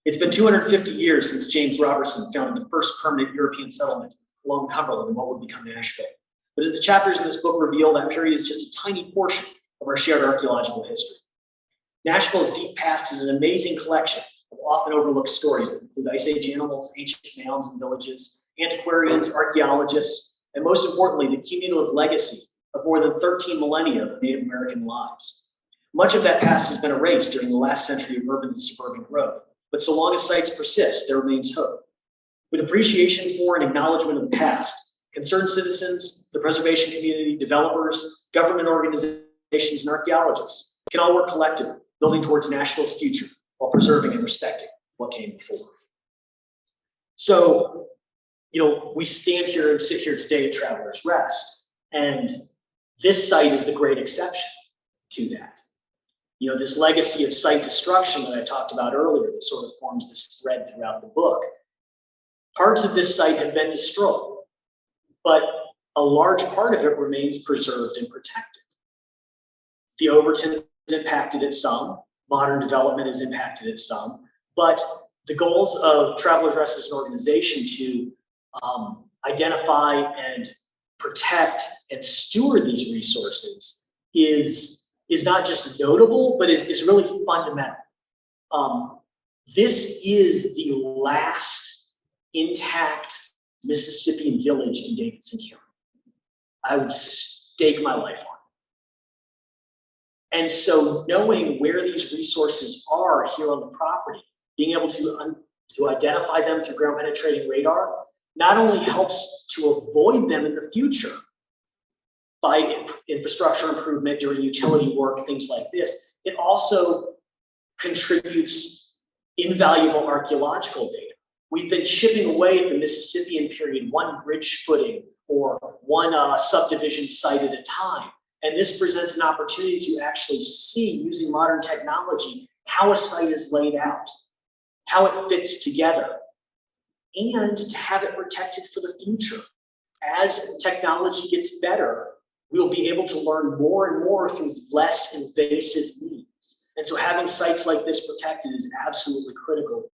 It's been 250 years since James Robertson founded the first permanent European settlement along Cumberland in what would become Nashville. But as the chapters in this book reveal, that period is just a tiny portion of our shared archaeological history. Nashville's deep past is an amazing collection of often overlooked stories that include Ice Age animals, ancient mounds and villages, antiquarians, archaeologists, and most importantly, the cumulative legacy of more than 13 millennia of Native American lives. Much of that past has been erased during the last century of urban and suburban growth, but so long as sites persist, there remains hope. With appreciation for and acknowledgement of the past, concerned citizens, the preservation community, developers, government organizations, and archaeologists can all work collectively, building towards Nashville's future while preserving and respecting what came before. So, we stand here and sit here today at Travelers Rest, and this site is the great exception to that. This legacy of site destruction that I talked about earlier that sort of forms this thread throughout the book. Parts of this site have been destroyed, but a large part of it remains preserved and protected. The Overton has impacted it some, modern development has impacted it some, but the goals of Travelers Rest as an organization to identify and protect and steward these resources is not just notable, but is really fundamental. This is the last intact Mississippian village in Davidson County. I would stake my life on it. And so knowing where these resources are here on the property, being able to identify them through ground penetrating radar, not only helps to avoid them in the future by infrastructure improvement during utility work, things like this, it also contributes invaluable archaeological data. We've been chipping away at the Mississippian period, one bridge footing or one subdivision site at a time. And this presents an opportunity to actually see, using modern technology, how a site is laid out, how it fits together, and to have it protected for the future. As technology gets better, we'll be able to learn more and more through less invasive means. And so having sites like this protected is absolutely critical